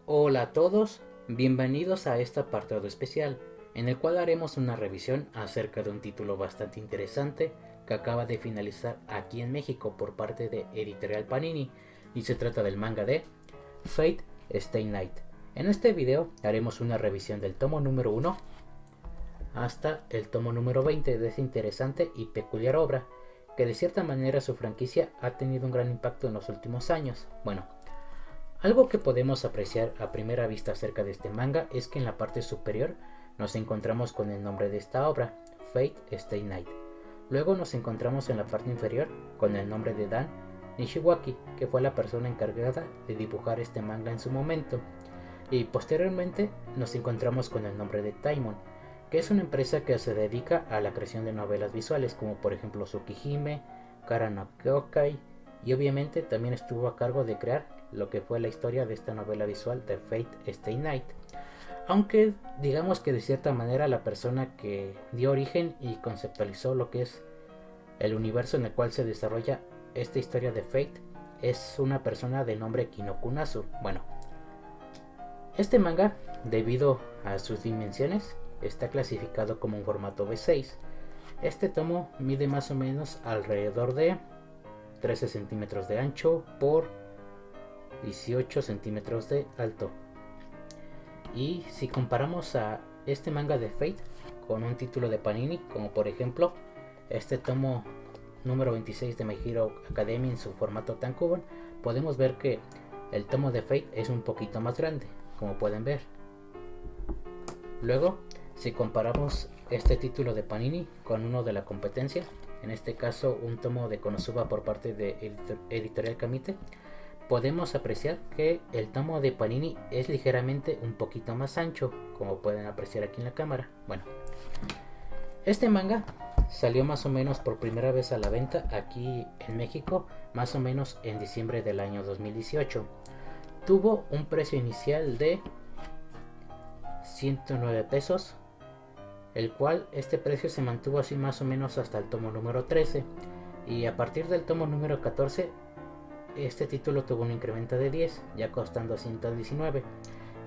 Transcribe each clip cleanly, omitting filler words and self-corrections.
Hola a todos, bienvenidos a este apartado especial, en el cual haremos una revisión acerca de un título bastante interesante que acaba de finalizar aquí en México por parte de Editorial Panini, y se trata del manga de Fate Stay Night. En este video haremos una revisión del tomo número 1 hasta el tomo número 20 de esta interesante y peculiar obra, que de cierta manera su franquicia ha tenido un gran impacto en los últimos años. Algo que podemos apreciar a primera vista acerca de este manga es que en la parte superior nos encontramos con el nombre de esta obra, Fate Stay Night. Luego nos encontramos en la parte inferior con el nombre de Dan Nishiwaki, que fue la persona encargada de dibujar este manga en su momento. Y posteriormente nos encontramos con el nombre de Taimon, que es una empresa que se dedica a la creación de novelas visuales, como por ejemplo Tsukihime, Kara no Kyokai, y obviamente también estuvo a cargo de crear lo que fue la historia de esta novela visual de Fate Stay Night. Aunque digamos que de cierta manera la persona que dio origen y conceptualizó lo que es el universo en el cual se desarrolla esta historia de Fate es una persona de nombre Kinokunasu. Este manga, debido a sus dimensiones, está clasificado como un formato B6. Este tomo mide más o menos alrededor de 13 centímetros de ancho por 18 centímetros de alto. Y si comparamos a este manga de Fate con un título de Panini, como por ejemplo este tomo número 26 de My Hero Academia en su formato tankobon, podemos ver que el tomo de Fate es un poquito más grande, como pueden ver. Luego, si comparamos este título de Panini con uno de la competencia, en este caso un tomo de Konosuba por parte de Editorial Kamite, podemos apreciar que el tomo de Panini es ligeramente un poquito más ancho, como pueden apreciar aquí en la cámara. Este manga salió más o menos por primera vez a la venta aquí en México, más o menos en diciembre del año 2018. Tuvo un precio inicial de 109 pesos, el cual este precio se mantuvo así más o menos hasta el tomo número 13, y a partir del tomo número 14 este título tuvo un incremento de 10, ya costando 119,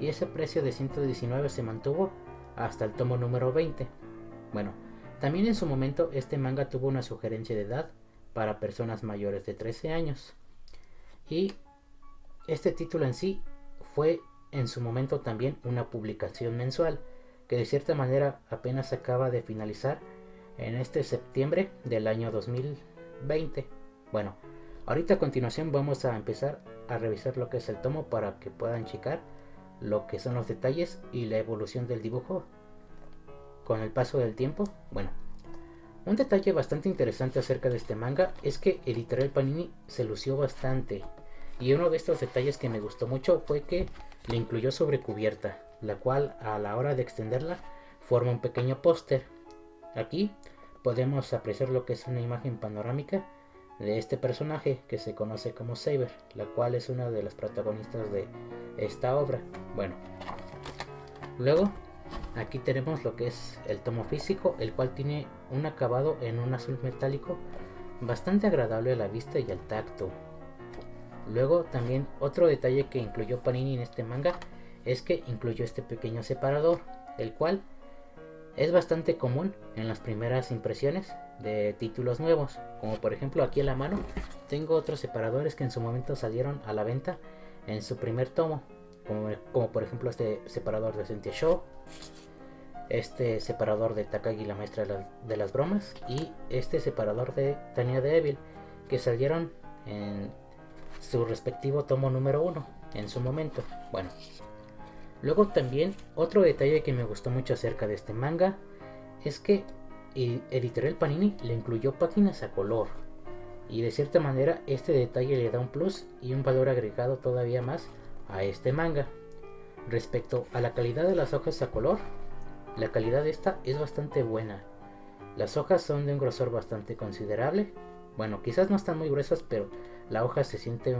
y ese precio de 119 se mantuvo hasta el tomo número 20. También en su momento este manga tuvo una sugerencia de edad para personas mayores de 13 años, y este título en sí fue en su momento también una publicación mensual, que de cierta manera apenas acaba de finalizar en este septiembre del año 2020. Ahorita a continuación vamos a empezar a revisar lo que es el tomo para que puedan checar lo que son los detalles y la evolución del dibujo con el paso del tiempo. Un detalle bastante interesante acerca de este manga es que Editorial Panini se lució bastante, y uno de estos detalles que me gustó mucho fue que le incluyó sobrecubierta, la cual a la hora de extenderla forma un pequeño póster. Aquí podemos apreciar lo que es una imagen panorámica de este personaje que se conoce como Saber, la cual es una de las protagonistas de esta obra. Luego aquí tenemos lo que es el tomo físico, el cual tiene un acabado en un azul metálico bastante agradable a la vista y al tacto. Luego también otro detalle que incluyó Panini en este manga es que incluyó este pequeño separador, el cual es bastante común en las primeras impresiones de títulos nuevos, como por ejemplo aquí en la mano tengo otros separadores que en su momento salieron a la venta en su primer tomo, como por ejemplo este separador de Cynthia Show, este separador de Takagi la maestra de las bromas, y este separador de Tanya de Evil, que salieron en su respectivo tomo número 1 en su momento. Luego también otro detalle que me gustó mucho acerca de este manga es que Editorial Panini le incluyó páginas a color, y de cierta manera este detalle le da un plus y un valor agregado todavía más a este manga. Respecto a la calidad de las hojas a color, la calidad de esta es bastante buena. Las hojas son de un grosor bastante considerable. Quizás no están muy gruesas, pero la hoja se siente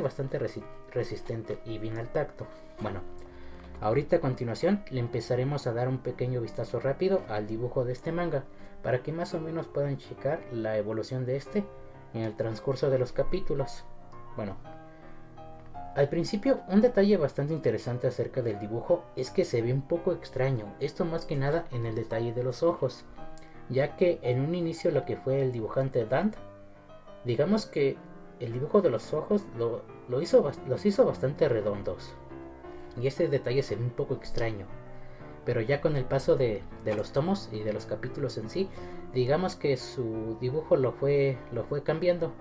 bastante resistente y bien al tacto. Ahorita a continuación le empezaremos a dar un pequeño vistazo rápido al dibujo de este manga, para que más o menos puedan checar la evolución de este en el transcurso de los capítulos. Al principio, un detalle bastante interesante acerca del dibujo es que se ve un poco extraño, esto más que nada en el detalle de los ojos, ya que en un inicio lo que fue el dibujante Dant, digamos que el dibujo de los ojos los hizo bastante redondos, y este detalle se ve un poco extraño, pero ya con el paso de los tomos y de los capítulos en sí, digamos que su dibujo lo fue cambiando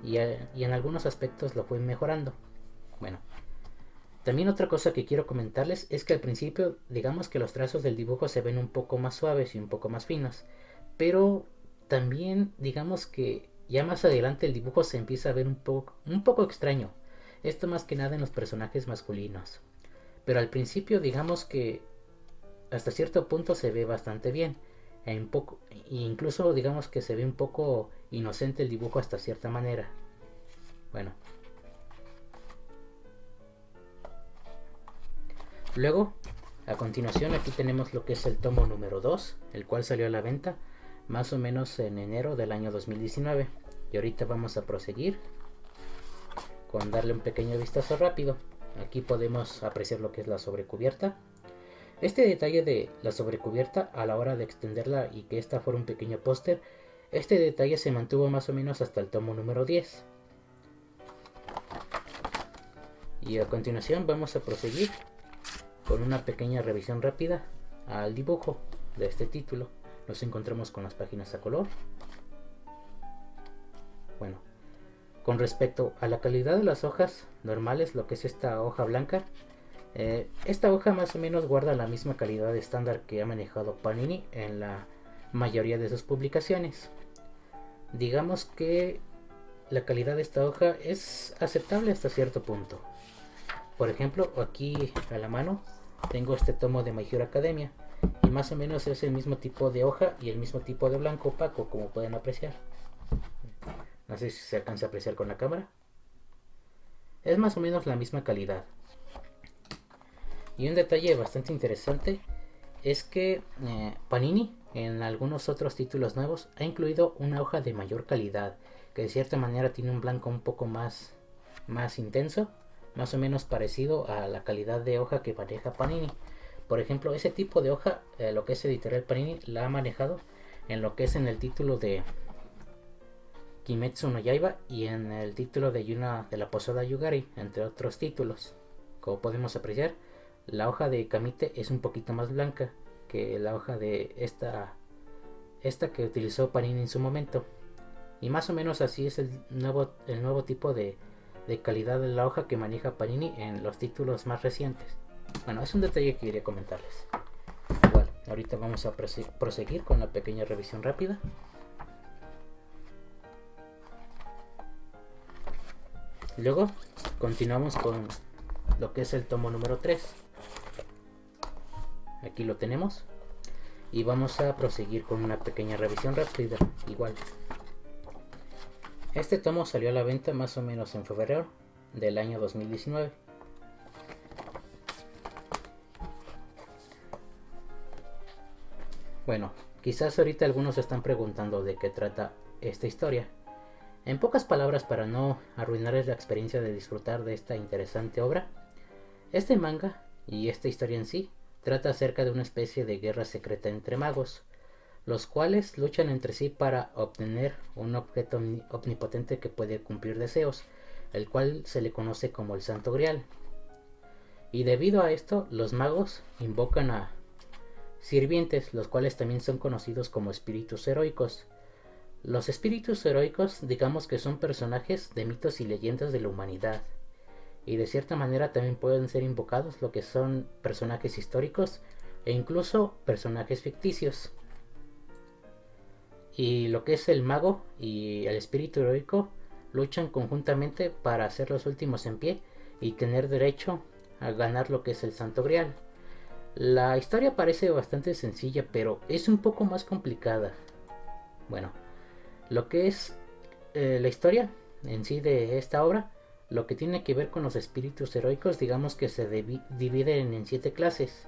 y en algunos aspectos lo fue mejorando. Bueno, también otra cosa que quiero comentarles es que al principio digamos que los trazos del dibujo se ven un poco más suaves y un poco más finos, pero también digamos que ya más adelante el dibujo se empieza a ver un poco extraño, esto más que nada en los personajes masculinos, pero al principio digamos que hasta cierto punto se ve bastante bien, incluso digamos que se ve un poco inocente el dibujo hasta cierta manera. Bueno, luego, a continuación, aquí tenemos lo que es el tomo número 2, el cual salió a la venta más o menos en enero del año 2019. Y ahorita vamos a proseguir con darle un pequeño vistazo rápido. Aquí podemos apreciar lo que es la sobrecubierta. Este detalle de la sobrecubierta a la hora de extenderla y que esta fuera un pequeño póster, este detalle se mantuvo más o menos hasta el tomo número 10. Y a continuación vamos a proseguir con una pequeña revisión rápida al dibujo de este título. Nos encontramos con las páginas a color. Bueno, con respecto a la calidad de las hojas normales, lo que es esta hoja blanca, esta hoja más o menos guarda la misma calidad estándar que ha manejado Panini en la mayoría de sus publicaciones. Digamos que la calidad de esta hoja es aceptable hasta cierto punto. Por ejemplo, aquí a la mano tengo este tomo de My Hero Academia y más o menos es el mismo tipo de hoja y el mismo tipo de blanco opaco, como pueden apreciar. No sé si se alcanza a apreciar con la cámara. Es más o menos la misma calidad. Y un detalle bastante interesante es que Panini en algunos otros títulos nuevos ha incluido una hoja de mayor calidad, que de cierta manera tiene un blanco un poco más intenso, más o menos parecido a la calidad de hoja que maneja Panini. Por ejemplo, ese tipo de hoja, lo que es Editorial Panini, la ha manejado en lo que es en el título de Kimetsu no Yaiba y en el título de Yuna de la Posada Yugari, entre otros títulos. Como podemos apreciar, la hoja de Kamite es un poquito más blanca que la hoja de esta que utilizó Panini en su momento. Y más o menos así es el nuevo tipo de calidad de la hoja que maneja Panini en los títulos más recientes. Bueno, es un detalle que quería comentarles. Igual, ahorita vamos a proseguir con la pequeña revisión rápida. Luego continuamos con lo que es el tomo número 3. Aquí lo tenemos. Y vamos a proseguir con una pequeña revisión rápida. Igual. Este tomo salió a la venta más o menos en febrero del año 2019. Bueno, quizás ahorita algunos se están preguntando de qué trata esta historia. En pocas palabras, para no arruinarles la experiencia de disfrutar de esta interesante obra, este manga y esta historia en sí trata acerca de una especie de guerra secreta entre magos, los cuales luchan entre sí para obtener un objeto omnipotente que puede cumplir deseos, el cual se le conoce como el Santo Grial. Y debido a esto, los magos invocan a sirvientes, los cuales también son conocidos como espíritus heroicos. Los espíritus heroicos, digamos que son personajes de mitos y leyendas de la humanidad, y de cierta manera también pueden ser invocados lo que son personajes históricos e incluso personajes ficticios. Y lo que es el mago y el espíritu heroico luchan conjuntamente para ser los últimos en pie y tener derecho a ganar lo que es el Santo Grial. La historia parece bastante sencilla, pero es un poco más complicada. Bueno, lo que es la historia en sí de esta obra, lo que tiene que ver con los espíritus heroicos, digamos que se dividen en 7 clases.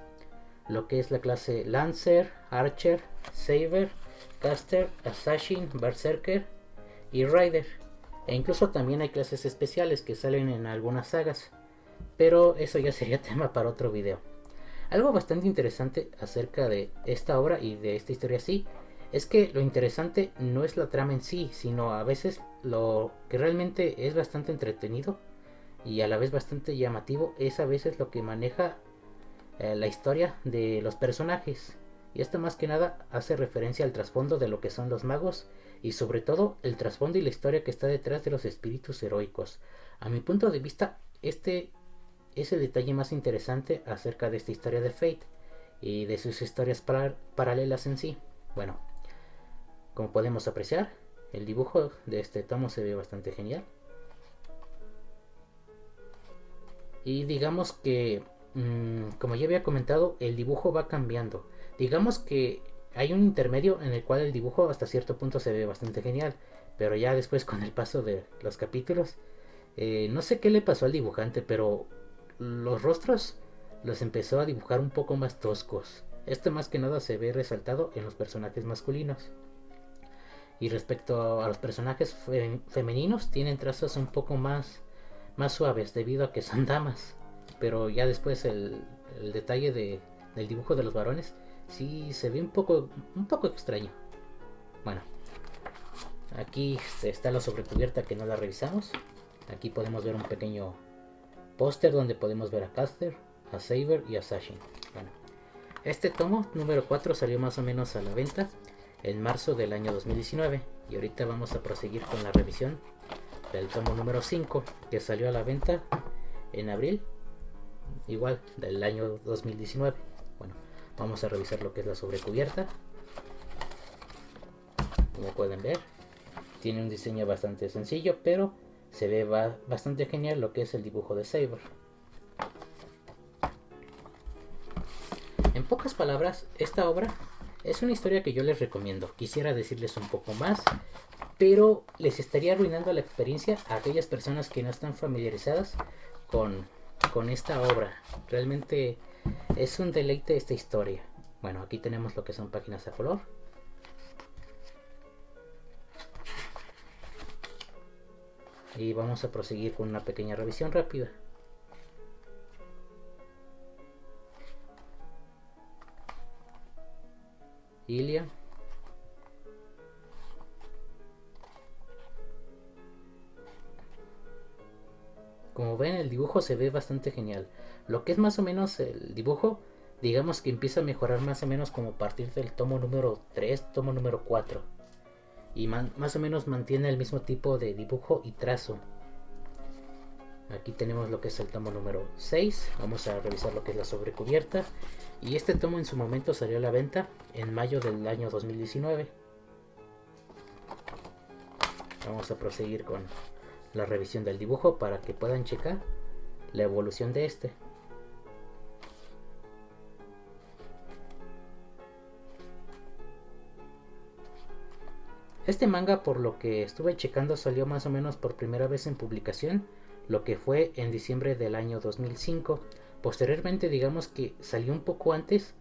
Lo que es la clase Lancer, Archer, Saber, Caster, Assassin, Berserker y Rider. E incluso también hay clases especiales que salen en algunas sagas. pero eso ya sería tema para otro video. Algo bastante interesante acerca de esta obra y de esta historia así es que lo interesante no es la trama en sí, sino a veces lo que realmente es bastante entretenido y a la vez bastante llamativo es a veces lo que maneja la historia de los personajes. Y esto más que nada hace referencia al trasfondo de lo que son los magos y sobre todo el trasfondo y la historia que está detrás de los espíritus heroicos. A mi punto de vista, este es el detalle más interesante acerca de esta historia de Fate y de sus historias paralelas en sí. Bueno, como podemos apreciar, el dibujo de este tomo se ve bastante genial. Y digamos que, como ya había comentado, el dibujo va cambiando. Digamos que hay un intermedio en el cual el dibujo hasta cierto punto se ve bastante genial, pero ya después con el paso de los capítulos, no sé qué le pasó al dibujante, pero los rostros los empezó a dibujar un poco más toscos. Esto más que nada se ve resaltado en los personajes masculinos. Y respecto a los personajes femeninos, tienen trazos un poco más suaves debido a que son damas. Pero ya después el detalle del dibujo de los varones sí se ve un poco extraño. Bueno, aquí está la sobrecubierta que no la revisamos. Aquí podemos ver un pequeño póster donde podemos ver a Caster, a Saber y a Sashin. Bueno, este tomo número 4 salió más o menos a la venta en marzo del año 2019 y ahorita vamos a proseguir con la revisión del tomo número 5 que salió a la venta en abril igual del año 2019. Bueno, vamos a revisar lo que es la sobrecubierta. Como pueden ver, tiene un diseño bastante sencillo, pero se ve bastante genial lo que es el dibujo de Saber. En pocas palabras, esta obra es una historia que yo les recomiendo. Quisiera decirles un poco más, pero les estaría arruinando la experiencia a aquellas personas que no están familiarizadas con esta obra. Realmente es un deleite esta historia. Bueno, aquí tenemos lo que son páginas a color. Y vamos a proseguir con una pequeña revisión rápida. Ilia. Como ven, el dibujo se ve bastante genial. Lo que es más o menos el dibujo, digamos que empieza a mejorar más o menos como a partir del tomo número 3, tomo número 4. Y más o menos mantiene el mismo tipo de dibujo y trazo. Aquí tenemos lo que es el tomo número 6. Vamos a revisar lo que es la sobrecubierta. Y este tomo en su momento salió a la venta en mayo del año 2019. Vamos a proseguir con la revisión del dibujo para que puedan checar la evolución de este. Este manga, por lo que estuve checando, salió más o menos por primera vez en publicación, lo que fue en diciembre del año 2005. Posteriormente, digamos que salió un poco antes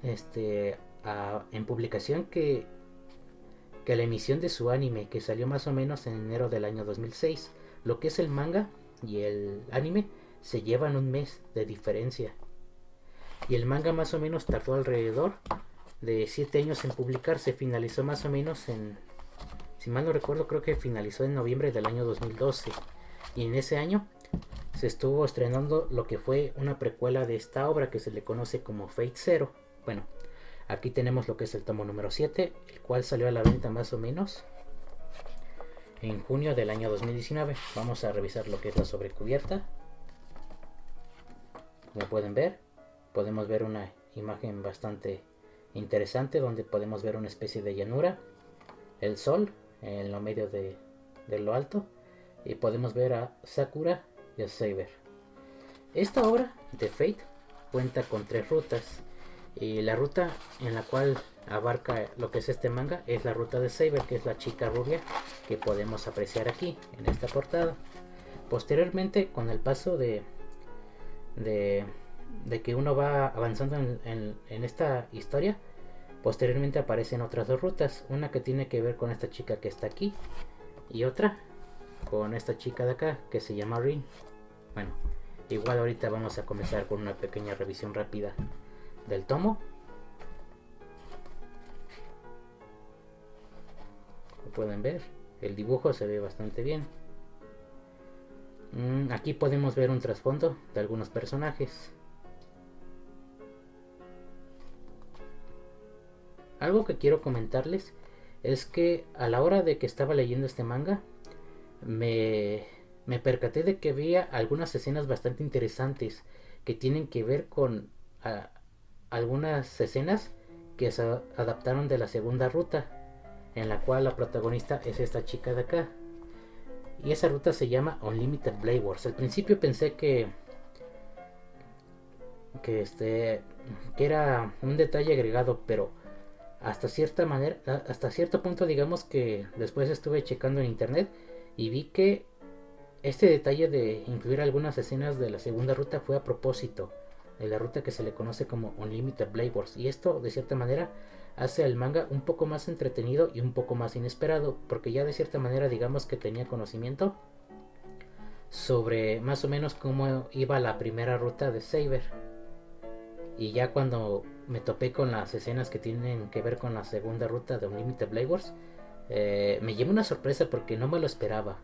en publicación que la emisión de su anime, que salió más o menos en enero del año 2006. Lo que es el manga y el anime se llevan un mes de diferencia. Y el manga más o menos tardó alrededor de 7 años en publicarse. Finalizó más o menos si mal no recuerdo, creo que finalizó en noviembre del año 2012. Y en ese año se estuvo estrenando lo que fue una precuela de esta obra que se le conoce como Fate Zero. Bueno, aquí tenemos lo que es el tomo número 7, el cual salió a la venta más o menos en junio del año 2019. Vamos a revisar lo que es la sobrecubierta. Como pueden ver, podemos ver una imagen bastante interesante donde podemos ver una especie de llanura, el sol en lo medio de lo alto, y podemos ver a Sakura y a Saber. Esta obra de Fate cuenta con 3 rutas, y la ruta en la cual abarca lo que es este manga es la ruta de Saber, que es la chica rubia que podemos apreciar aquí en esta portada. Posteriormente, con el paso de que uno va avanzando en esta historia, posteriormente aparecen otras 2 rutas, una que tiene que ver con esta chica que está aquí y otra con esta chica de acá que se llama Rin. Bueno, igual ahorita vamos a comenzar con una pequeña revisión rápida del tomo. Como pueden ver, el dibujo se ve bastante bien. Aquí podemos ver un trasfondo de algunos personajes. Algo que quiero comentarles es que a la hora de que estaba leyendo este manga, me percaté de que había algunas escenas bastante interesantes que tienen que ver con algunas escenas que se adaptaron de la segunda ruta, en la cual la protagonista es esta chica de acá. Y esa ruta se llama Unlimited Blade Wars. Al principio pensé que era un detalle agregado, pero hasta cierto punto, digamos que después estuve checando en internet y vi que este detalle de incluir algunas escenas de la segunda ruta fue a propósito de la ruta que se le conoce como Unlimited Blade Wars, y esto de cierta manera hace al manga un poco más entretenido y un poco más inesperado, porque ya de cierta manera digamos que tenía conocimiento sobre más o menos cómo iba la primera ruta de Saber, y ya cuando me topé con las escenas que tienen que ver con la segunda ruta de Unlimited Blade Wars, me llevé una sorpresa porque no me lo esperaba.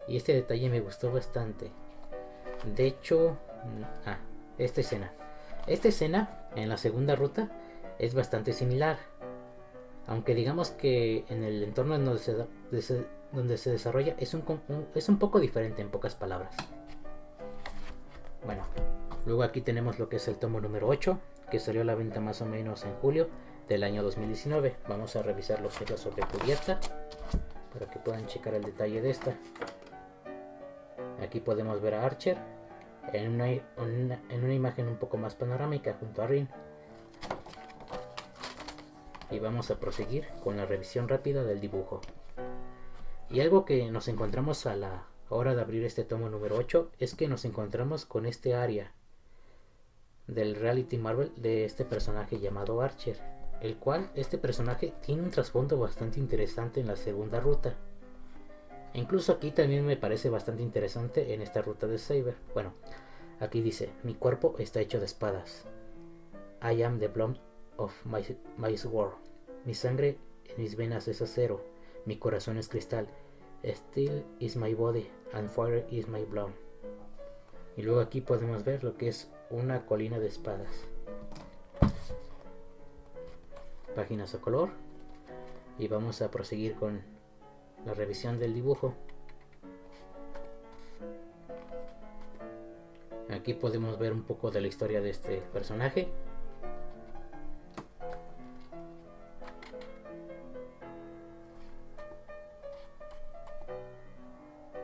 Y este detalle me gustó bastante. De hecho, esta escena. Esta escena en la segunda ruta es bastante similar. Aunque digamos que en el entorno donde se desarrolla es un poco diferente, en pocas palabras. Bueno, luego aquí tenemos lo que es el tomo número 8, que salió a la venta más o menos en julio del año 2019. Vamos a revisar lo que es la sobrecubierta para que puedan checar el detalle de esta. Aquí podemos ver a Archer en una imagen un poco más panorámica junto a Rin. Y vamos a proseguir con la revisión rápida del dibujo. Y algo que nos encontramos a la hora de abrir este tomo número 8 es que nos encontramos con este área del reality Marvel de este personaje llamado Archer, el cual este personaje tiene un trasfondo bastante interesante en la segunda ruta. E incluso aquí también me parece bastante interesante en esta ruta de Saber. Bueno, aquí dice: mi cuerpo está hecho de espadas. I am the blood of my sword. Mi sangre en mis venas es acero. Mi corazón es cristal. Steel is my body and fire is my blood. Y luego aquí podemos ver lo que es una colina de espadas. Páginas a color. Y vamos a proseguir con la revisión del dibujo. Aquí podemos ver un poco de la historia de este personaje.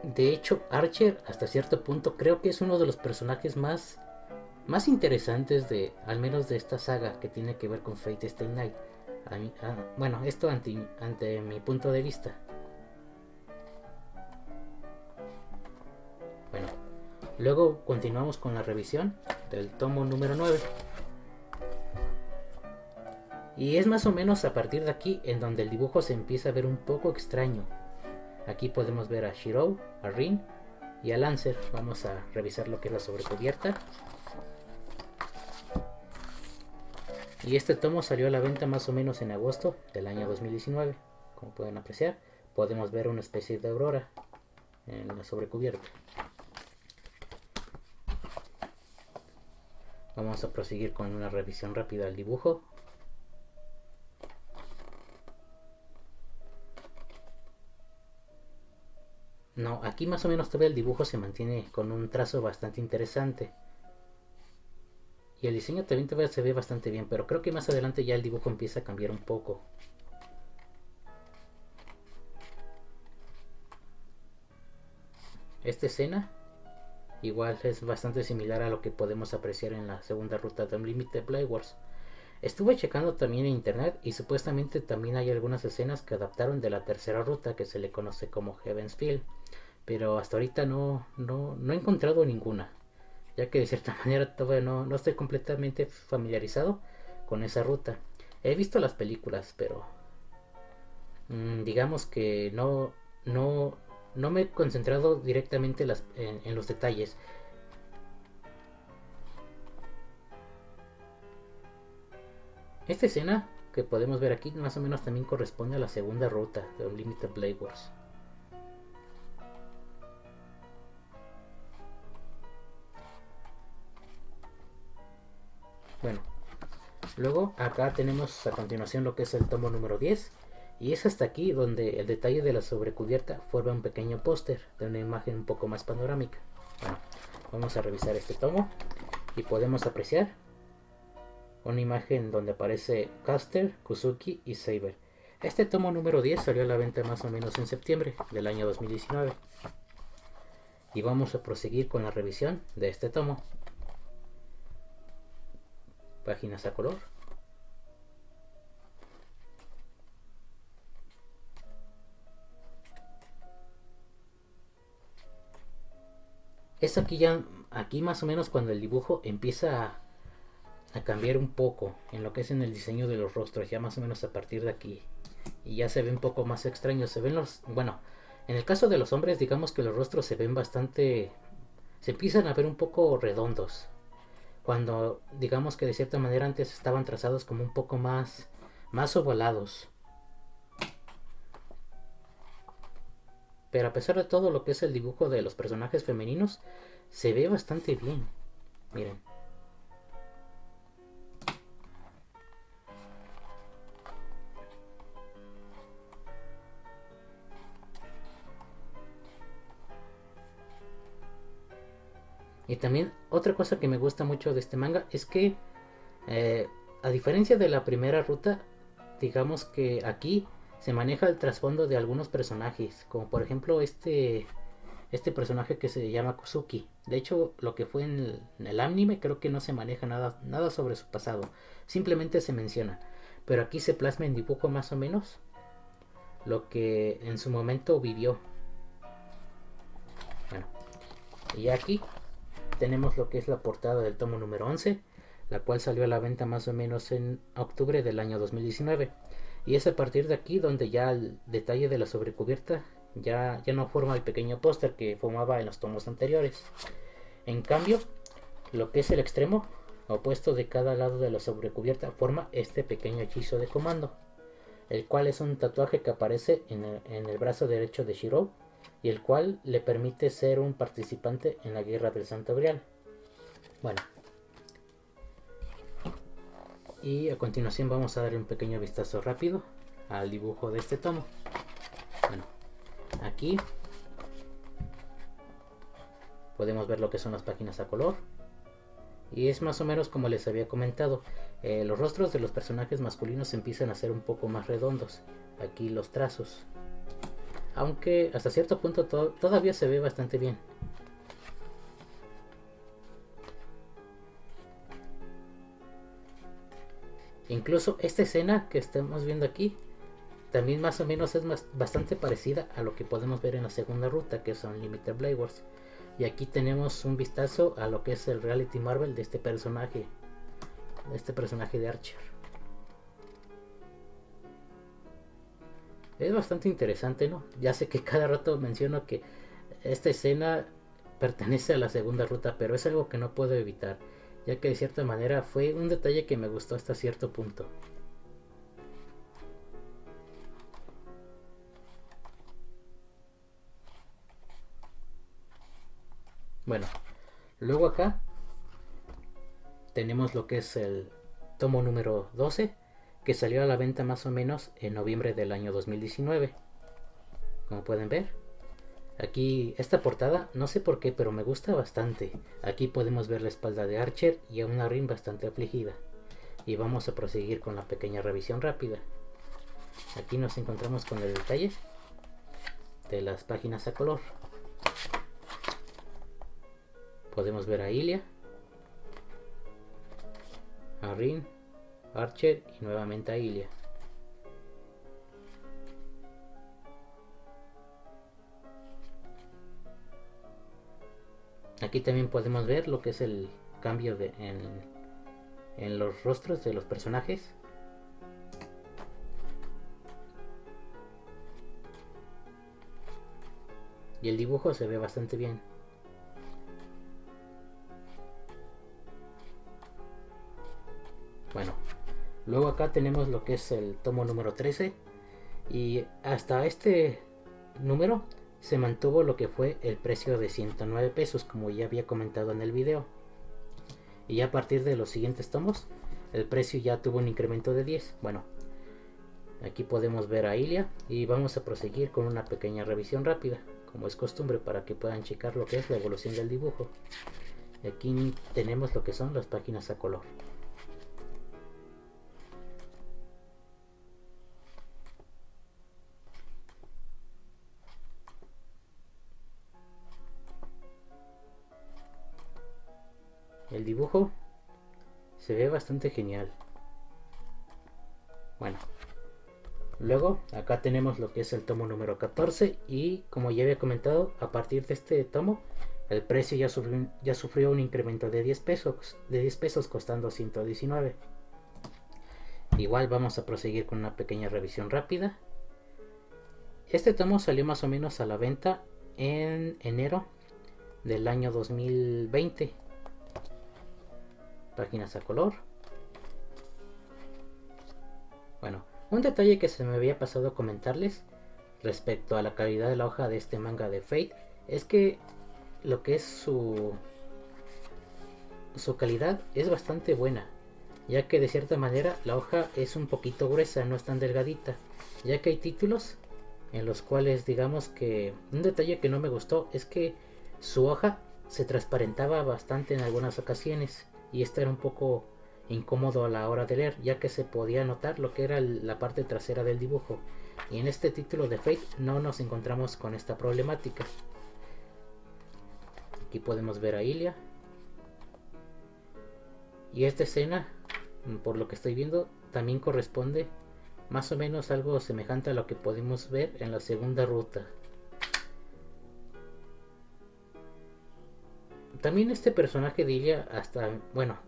De hecho, Archer hasta cierto punto creo que es uno de los personajes más interesantes de, al menos de esta saga que tiene que ver con Fate Stay Night. Bueno, esto ante mi punto de vista. Bueno, luego continuamos con la revisión del tomo número 9. Y es más o menos a partir de aquí en donde el dibujo se empieza a ver un poco extraño. Aquí podemos ver a Shiro, a Rin y a Lancer. Vamos a revisar lo que es la sobrecubierta. Y este tomo salió a la venta más o menos en agosto del año 2019. Como pueden apreciar, podemos ver una especie de aurora en la sobrecubierta. Vamos a proseguir con una revisión rápida del dibujo. No, aquí más o menos todavía el dibujo se mantiene con un trazo bastante interesante. Y el diseño también todavía se ve bastante bien, pero creo que más adelante ya el dibujo empieza a cambiar un poco. Esta escena igual es bastante similar a lo que podemos apreciar en la segunda ruta de Unlimited Blade Wars. Estuve checando también en internet y supuestamente también hay algunas escenas que adaptaron de la tercera ruta que se le conoce como Heaven's Feel, pero hasta ahorita no he encontrado ninguna, ya que de cierta manera todavía no estoy completamente familiarizado con esa ruta. He visto las películas, pero digamos que no me he concentrado directamente en los detalles. Esta escena que podemos ver aquí más o menos también corresponde a la segunda ruta de Unlimited Blade Wars. Bueno, luego acá tenemos a continuación lo que es el tomo número 10. Y es hasta aquí donde el detalle de la sobrecubierta forma un pequeño póster de una imagen un poco más panorámica. Bueno, vamos a revisar este tomo y podemos apreciar una imagen donde aparece Custer, Kuzuki y Saber. Este tomo número 10 salió a la venta más o menos en septiembre del año 2019. Y vamos a proseguir con la revisión de este tomo. Páginas a color. Es aquí más o menos cuando el dibujo empieza a cambiar un poco en lo que es en el diseño de los rostros, ya más o menos a partir de aquí. Y ya se ve un poco más extraño, se ven en el caso de los hombres digamos que los rostros se ven bastante, se empiezan a ver un poco redondos, cuando digamos que de cierta manera antes estaban trazados como un poco más ovalados. Pero a pesar de todo lo que es el dibujo de los personajes femeninos, se ve bastante bien. Miren. Y también otra cosa que me gusta mucho de este manga es que, a diferencia de la primera ruta, digamos que aquí se maneja el trasfondo de algunos personajes, como por ejemplo este personaje que se llama Kuzuki. De hecho, lo que fue en el anime creo que no se maneja nada sobre su pasado, simplemente se menciona. Pero aquí se plasma en dibujo más o menos lo que en su momento vivió. Bueno, y aquí tenemos lo que es la portada del tomo número 11, la cual salió a la venta más o menos en octubre del año 2019. Y es a partir de aquí donde ya el detalle de la sobrecubierta ya no forma el pequeño póster que formaba en los tomos anteriores. En cambio, lo que es el extremo opuesto de cada lado de la sobrecubierta forma este pequeño hechizo de comando, el cual es un tatuaje que aparece en el brazo derecho de Shiro, y el cual le permite ser un participante en la Guerra del Santo Grial. Bueno, y a continuación vamos a darle un pequeño vistazo rápido al dibujo de este tomo. Bueno, aquí podemos ver lo que son las páginas a color, y es más o menos como les había comentado. Los rostros de los personajes masculinos empiezan a ser un poco más redondos, aquí los trazos, aunque hasta cierto punto todavía se ve bastante bien. Incluso esta escena que estamos viendo aquí también más o menos es bastante parecida a lo que podemos ver en la segunda ruta, que es Unlimited Blade Wars. Y aquí tenemos un vistazo a lo que es el reality Marvel de este personaje de Archer. Es bastante interesante, ¿no? Ya sé que cada rato menciono que esta escena pertenece a la segunda ruta, pero es algo que no puedo evitar, ya que de cierta manera fue un detalle que me gustó hasta cierto punto. Bueno, luego acá tenemos lo que es el tomo número 12, que salió a la venta más o menos en noviembre del año 2019. Como pueden ver, aquí esta portada, no sé por qué, pero me gusta bastante. Aquí podemos ver la espalda de Archer y a una Rin bastante afligida. Y vamos a proseguir con la pequeña revisión rápida. Aquí nos encontramos con el detalle de las páginas a color. Podemos ver a Ilia, a Rin, Archer y nuevamente a Ilia. Aquí también podemos ver lo que es el cambio en los rostros de los personajes. Y el dibujo se ve bastante bien. Bueno, Luego acá tenemos lo que es el tomo número 13, y hasta este número se mantuvo lo que fue el precio de 109 pesos, como ya había comentado en el video. Y a partir de los siguientes tomos, el precio ya tuvo un incremento de 10. Bueno, aquí podemos ver a Ilia y vamos a proseguir con una pequeña revisión rápida, como es costumbre, para que puedan checar lo que es la evolución del dibujo. Aquí tenemos lo que son las páginas a color. El dibujo se ve bastante genial. Bueno, luego acá tenemos lo que es el tomo número 14, y como ya había comentado, a partir de este tomo el precio ya sufrió un incremento de 10 pesos, costando 119. Igual vamos a proseguir con una pequeña revisión rápida. Este tomo salió más o menos a la venta en enero del año 2020. Páginas a color. Bueno, un detalle que se me había pasado a comentarles respecto a la calidad de la hoja de este manga de Fate es que lo que es su calidad es bastante buena, ya que de cierta manera la hoja es un poquito gruesa, no es tan delgadita, ya que hay títulos en los cuales, digamos que un detalle que no me gustó es que su hoja se transparentaba bastante en algunas ocasiones, y esto era un poco incómodo a la hora de leer, ya que se podía notar lo que era la parte trasera del dibujo, y en este título de Fate no nos encontramos con esta problemática. Aquí podemos ver a Ilia, y esta escena, por lo que estoy viendo, también corresponde más o menos algo semejante a lo que podemos ver en la segunda ruta. También este personaje de Ilia, hasta, bueno,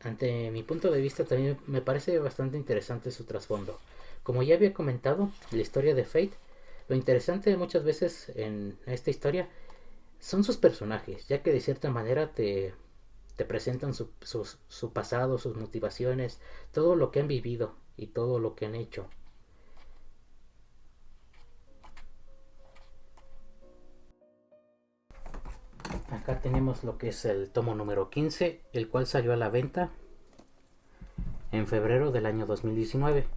ante mi punto de vista, también me parece bastante interesante su trasfondo. Como ya había comentado, la historia de Fate, lo interesante muchas veces en esta son sus personajes, ya que de cierta manera te presentan su pasado, sus motivaciones, todo lo que han vivido y todo lo que han hecho. Acá tenemos lo que es el tomo número 15, el cual salió a la venta en febrero del año 2019.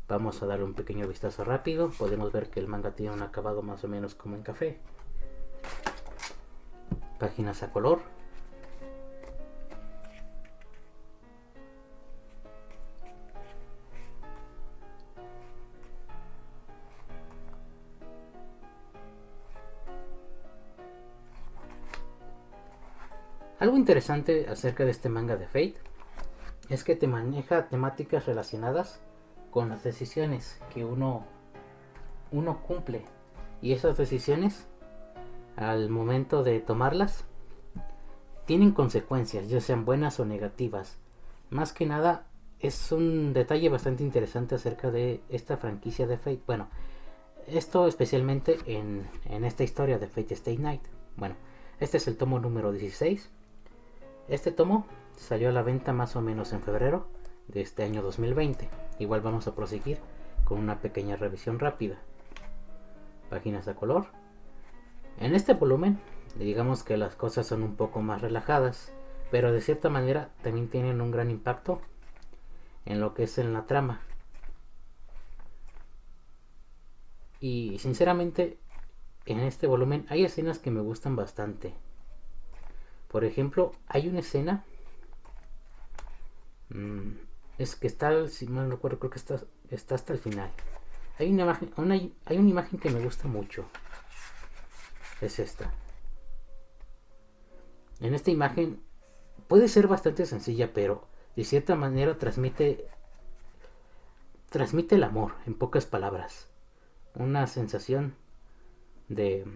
Vamos a darle un pequeño vistazo rápido. Podemos ver que el manga tiene un acabado más o menos como en café. Páginas a color. Algo interesante acerca de este manga de Fate es que te maneja temáticas relacionadas con las decisiones que uno cumple, y esas decisiones, al momento de tomarlas, tienen consecuencias, ya sean buenas o negativas. Más que nada es un detalle bastante interesante acerca de esta franquicia de Fate. Bueno, esto especialmente en esta historia de Fate Stay Night. Bueno, este es el tomo número 16. Este tomo salió a la venta más o menos en febrero de este año 2020. Igual vamos a proseguir con una pequeña revisión rápida. Páginas a color. En este volumen, digamos que las cosas son un poco más relajadas, pero de cierta manera también tienen un gran impacto en lo que es en la trama. Y sinceramente, en este volumen hay escenas que me gustan bastante. Por ejemplo, hay una escena, es que está, si mal no recuerdo, creo que está hasta el final. Hay una imagen que me gusta mucho. Es esta. En esta imagen puede ser bastante sencilla, pero de cierta manera transmite el amor, en pocas palabras. Una sensación de,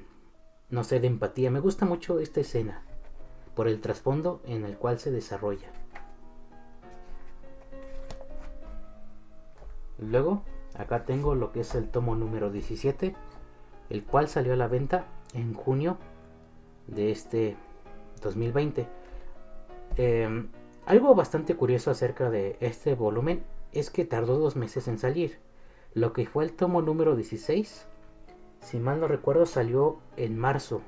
no sé, de empatía. Me gusta mucho esta escena por el trasfondo en el cual se desarrolla. Luego, acá tengo lo que es el tomo número 17, el cual salió a la venta en junio de este 2020. Algo bastante curioso acerca de este volumen es que tardó 2 meses en salir. Lo que fue el tomo número 16, si mal no recuerdo, salió en marzo.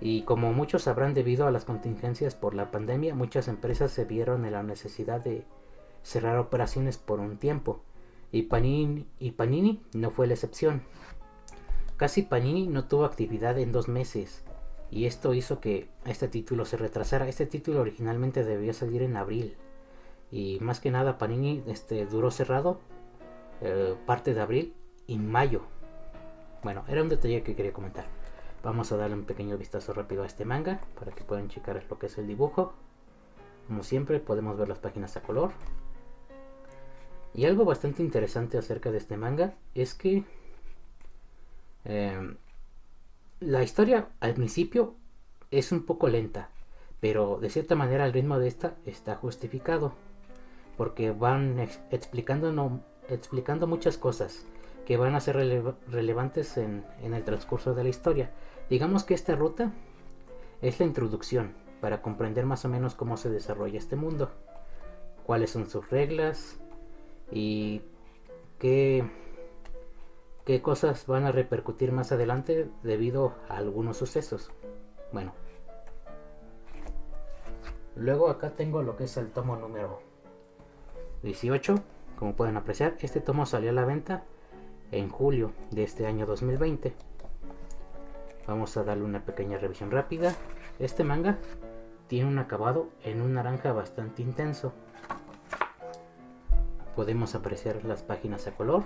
Y como muchos sabrán, debido a las contingencias por la pandemia, muchas empresas se vieron en la necesidad de cerrar operaciones por un tiempo. Y Panini no fue la excepción. Casi Panini no tuvo actividad en 2 meses. Y esto hizo que este título se retrasara. Este título originalmente debía salir en abril. Y más que nada Panini duró cerrado parte de abril y mayo. Bueno, era un detalle que quería comentar. Vamos a darle un pequeño vistazo rápido a este manga para que puedan checar lo que es el dibujo. Como siempre podemos ver las páginas a color. Y algo bastante interesante acerca de este manga es que la historia al principio es un poco lenta, pero de cierta manera el ritmo de esta está justificado, porque van explicando muchas cosas que van a ser relevantes en el transcurso de la historia. Digamos que esta ruta es la introducción para comprender más o menos cómo se desarrolla este mundo, cuáles son sus reglas y qué cosas van a repercutir más adelante debido a algunos sucesos. Bueno, luego acá tengo lo que es el tomo número 18. Como pueden apreciar, este tomo salió a la venta en julio de este año 2020. Vamos a darle una pequeña revisión rápida. Este manga tiene un acabado en un naranja bastante intenso. Podemos apreciar las páginas a color.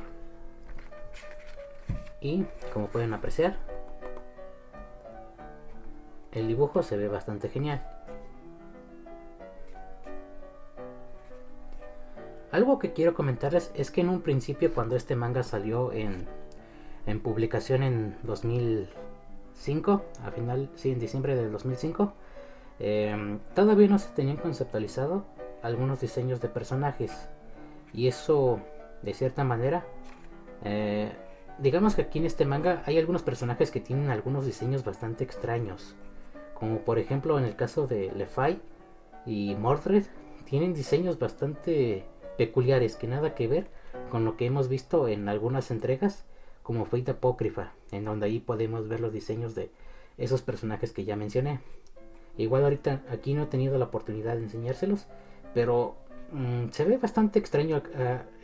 Y como pueden apreciar, el dibujo se ve bastante genial. Algo que quiero comentarles es que en un principio, cuando este manga salió en publicación en 2005, en diciembre del 2005, todavía no se tenían conceptualizado algunos diseños de personajes. Y eso, de cierta manera, digamos que aquí en este manga hay algunos personajes que tienen algunos diseños bastante extraños. Como por ejemplo en el caso de Levi y Mordred, tienen diseños bastante peculiares que nada que ver con lo que hemos visto en algunas entregas como Fate Apócrifa, en donde ahí podemos ver los diseños de esos personajes que ya mencioné. Igual ahorita aquí no he tenido la oportunidad de enseñárselos, pero se ve bastante extraño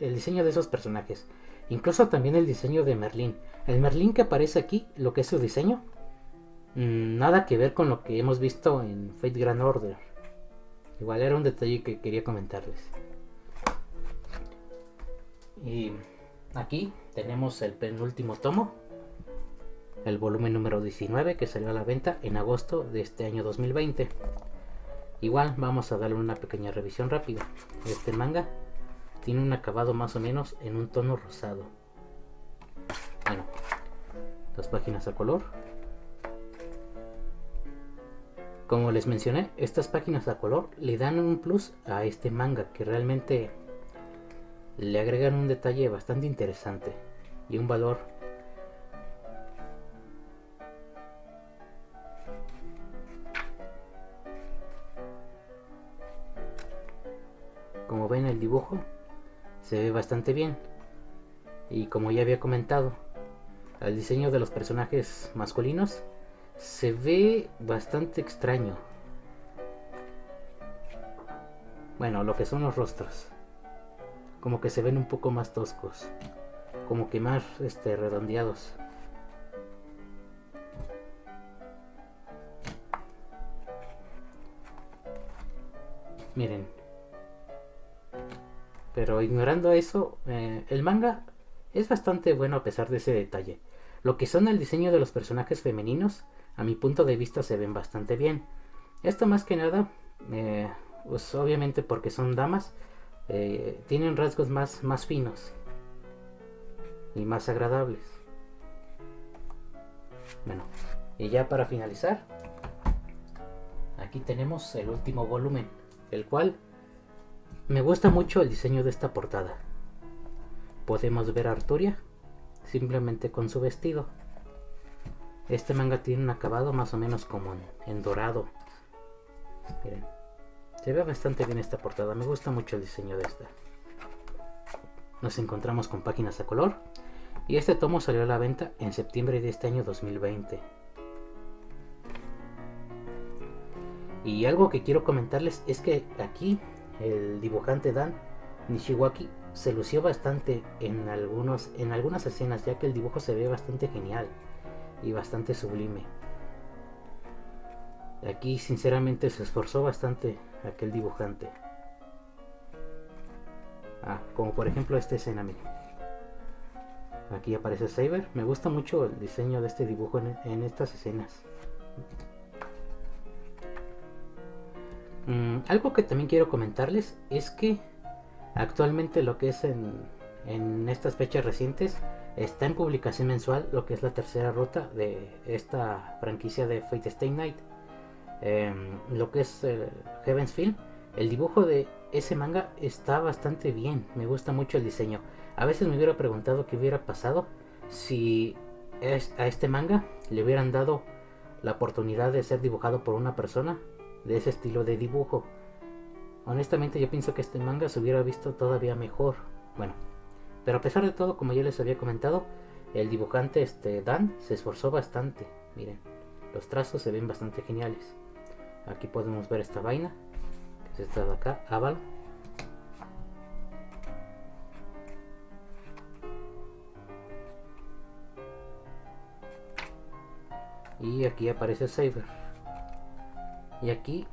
el diseño de esos personajes. Incluso también el diseño de Merlín. El Merlín que aparece aquí, lo que es su diseño, nada que ver con lo que hemos visto en Fate Grand Order. Igual era un detalle que quería comentarles. Y aquí tenemos el penúltimo tomo, el volumen número 19, que salió a la venta en agosto de este año 2020. Igual vamos a darle una pequeña revisión rápida. Este manga tiene un acabado más o menos en un tono rosado. Bueno, las páginas a color. Como les mencioné, estas páginas a color le dan un plus a este manga, que realmente le agregan un detalle bastante interesante y un valor. Como ven, el dibujo se ve bastante bien, y como ya había comentado, el diseño de los personajes masculinos se ve bastante extraño. Bueno, lo que son los rostros, como que se ven un poco más toscos, como que más redondeados. Miren, pero ignorando eso, el manga es bastante bueno a pesar de ese detalle. Lo que son el diseño de los personajes femeninos, a mi punto de vista, se ven bastante bien. Esto más que nada, pues obviamente porque son damas, tienen rasgos más finos y más agradables. Bueno, y ya para finalizar, aquí tenemos el último volumen, el cual me gusta mucho el diseño de esta portada. Podemos ver a Arturia simplemente con su vestido. Este manga tiene un acabado más o menos como en dorado. Miren, Se ve bastante bien esta portada, me gusta mucho el diseño de esta. Nos encontramos con páginas a color y este tomo salió a la venta en septiembre de este año 2020. Y algo que quiero comentarles es que aquí el dibujante Dan Nishiwaki se lució bastante en algunas escenas, ya que el dibujo se ve bastante genial y bastante sublime. Aquí sinceramente se esforzó bastante aquel dibujante. Como por ejemplo esta escena, miren. Aquí aparece Saber. Me gusta mucho el diseño de este dibujo en estas escenas. Algo que también quiero comentarles es que actualmente lo que es en estas fechas recientes está en publicación mensual lo que es la tercera ruta de esta franquicia de Fate Stay Night. Lo que es Heaven's Feel, el dibujo de ese manga está bastante bien, me gusta mucho el diseño. A veces me hubiera preguntado qué hubiera pasado si a este manga le hubieran dado la oportunidad de ser dibujado por una persona de ese estilo de dibujo. Honestamente yo pienso que este manga se hubiera visto todavía mejor. Bueno, pero a pesar de todo, como ya les había comentado, el dibujante Dan se esforzó bastante. Miren, los trazos se ven bastante geniales. Aquí podemos ver esta vaina, que es esta de acá, Aval. Y aquí aparece Saber. Y aquí,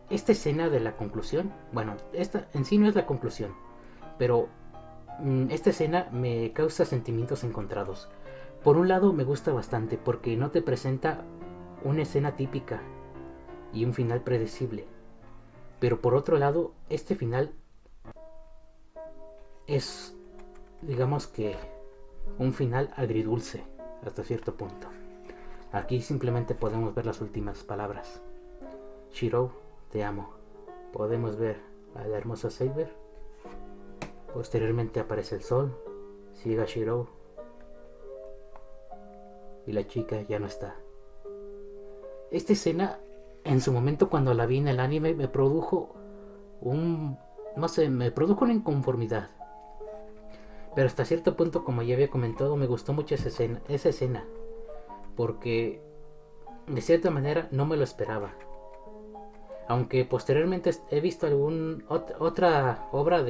esta escena de la conclusión, bueno, esta en sí no es la conclusión, pero esta escena me causa sentimientos encontrados. Por un lado me gusta bastante porque no te presenta una escena típica y un final predecible, pero por otro lado este final es, digamos que, un final agridulce hasta cierto punto. Aquí simplemente podemos ver las últimas palabras: Shiro, te amo. Podemos ver a la hermosa Saber. Posteriormente aparece el sol, sigue a Shiro y la chica ya no está. Esta escena, en su momento cuando la vi en el anime, me produjo me produjo una inconformidad. Pero hasta cierto punto, como ya había comentado, me gustó mucho esa escena, porque de cierta manera no me lo esperaba. Aunque posteriormente he visto otra obra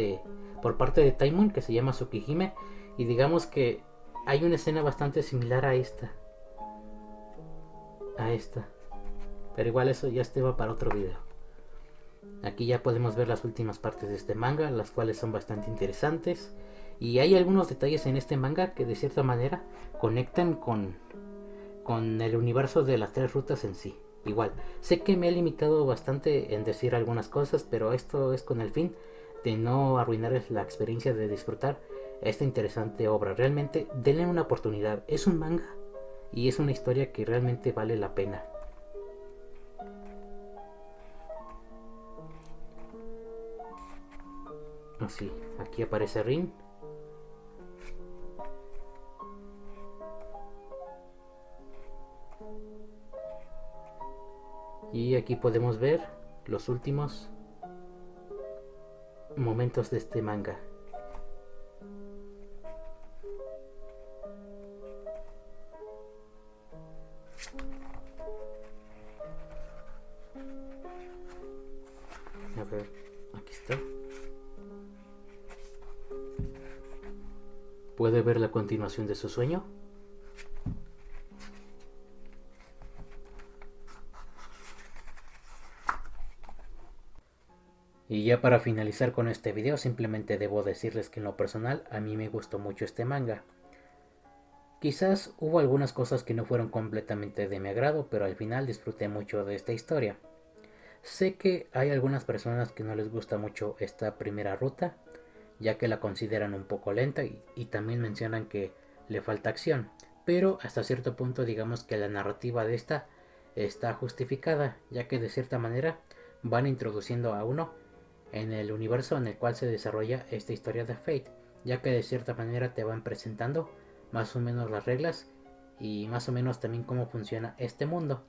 por parte de Taimon que se llama Tsukihime, y digamos que hay una escena bastante similar a esta. Pero igual eso ya va para otro video. Aquí ya podemos ver las últimas partes de este manga, las cuales son bastante interesantes. Y hay algunos detalles en este manga que de cierta manera conectan con el universo de las tres rutas en sí. Igual, sé que me he limitado bastante en decir algunas cosas, pero esto es con el fin de no arruinarles la experiencia de disfrutar esta interesante obra. Realmente denle una oportunidad. Es un manga y es una historia que realmente vale la pena. Así, aquí aparece Rin. Y aquí podemos ver los últimos momentos de este manga. A ver, aquí está. ¿Puede ver la continuación de su sueño? Y ya para finalizar con este video, simplemente debo decirles que en lo personal a mí me gustó mucho este manga. Quizás hubo algunas cosas que no fueron completamente de mi agrado, pero al final disfruté mucho de esta historia. Sé que hay algunas personas que no les gusta mucho esta primera ruta, ya que la consideran un poco lenta y también mencionan que le falta acción. Pero hasta cierto punto digamos que la narrativa de esta está justificada, ya que de cierta manera van introduciendo a uno en el universo en el cual se desarrolla esta historia de Fate, ya que de cierta manera te van presentando más o menos las reglas y más o menos también cómo funciona este mundo.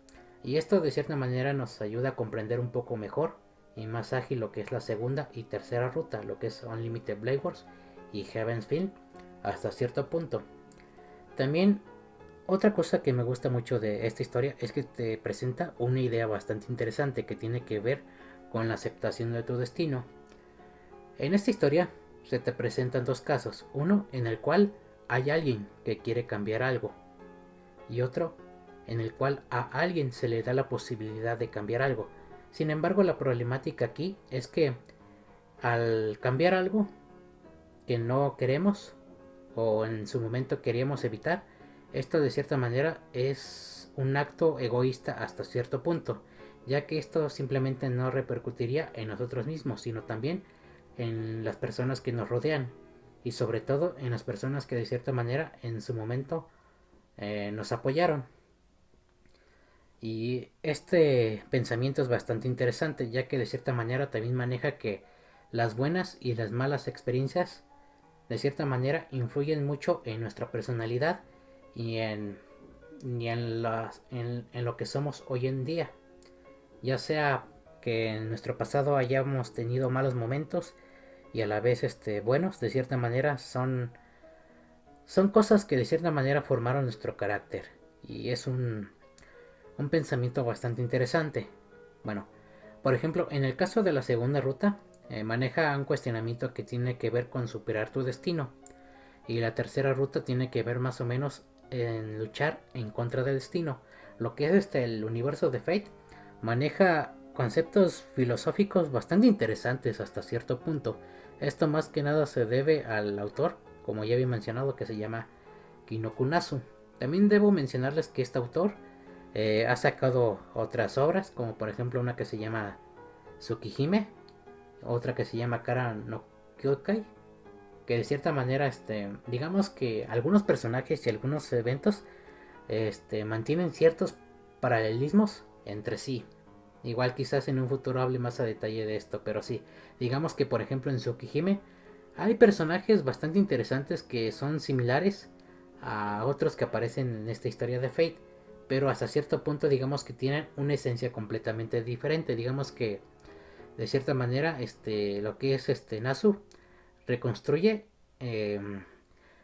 Y esto de cierta manera nos ayuda a comprender un poco mejor y más ágil lo que es la segunda y tercera ruta, lo que es Unlimited Blade Wars y Heaven's Feel hasta cierto punto. También otra cosa que me gusta mucho de esta historia es que te presenta una idea bastante interesante que tiene que ver con la aceptación de tu destino. En esta historia se te presentan dos casos, uno en el cual hay alguien que quiere cambiar algo y otro en el cual a alguien se le da la posibilidad de cambiar algo. Sin embargo, la problemática aquí es que al cambiar algo que no queremos o en su momento queríamos evitar, esto de cierta manera es un acto egoísta hasta cierto punto, ya que esto simplemente no repercutiría en nosotros mismos, sino también en las personas que nos rodean y sobre todo en las personas que de cierta manera en su momento nos apoyaron. Y este pensamiento es bastante interesante, ya que de cierta manera también maneja que las buenas y las malas experiencias de cierta manera influyen mucho en nuestra personalidad y en lo que somos hoy en día. Ya sea que en nuestro pasado hayamos tenido malos momentos y a la vez buenos, de cierta manera son cosas que de cierta manera formaron nuestro carácter. Y es un pensamiento bastante interesante. Bueno, por ejemplo, en el caso de la segunda ruta, maneja un cuestionamiento que tiene que ver con superar tu destino. Y la tercera ruta tiene que ver más o menos en luchar en contra del destino. Lo que es el universo de Fate maneja conceptos filosóficos bastante interesantes hasta cierto punto. Esto más que nada se debe al autor, como ya había mencionado, que se llama Kinokunazu. También debo mencionarles que este autor ha sacado otras obras, como por ejemplo una que se llama Tsukihime, otra que se llama Kara no Kyokai, que de cierta manera digamos que algunos personajes y algunos eventos mantienen ciertos paralelismos entre sí. Igual quizás en un futuro hable más a detalle de esto, pero sí, digamos que por ejemplo en Tsukihime hay personajes bastante interesantes que son similares a otros que aparecen en esta historia de Fate, pero hasta cierto punto digamos que tienen una esencia completamente diferente. Digamos que de cierta manera lo que es Nasu reconstruye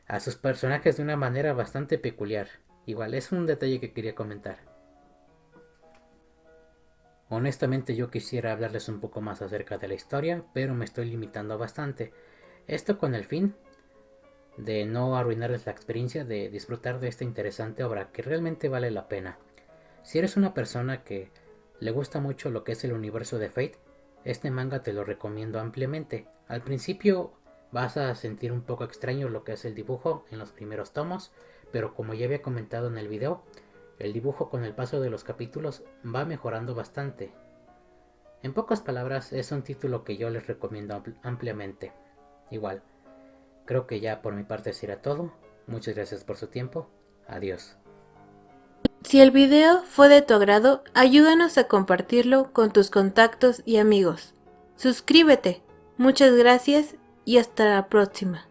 a sus personajes de una manera bastante peculiar. Igual es un detalle que quería comentar. Honestamente yo quisiera hablarles un poco más acerca de la historia, pero me estoy limitando bastante. Esto con el fin de no arruinarles la experiencia de disfrutar de esta interesante obra que realmente vale la pena. Si eres una persona que le gusta mucho lo que es el universo de Fate, este manga te lo recomiendo ampliamente. Al principio vas a sentir un poco extraño lo que es el dibujo en los primeros tomos, pero como ya había comentado en el video, el dibujo con el paso de los capítulos va mejorando bastante. En pocas palabras, es un título que yo les recomiendo ampliamente. Igual, creo que ya por mi parte será todo. Muchas gracias por su tiempo. Adiós. Si el video fue de tu agrado, ayúdanos a compartirlo con tus contactos y amigos. Suscríbete. Muchas gracias y hasta la próxima.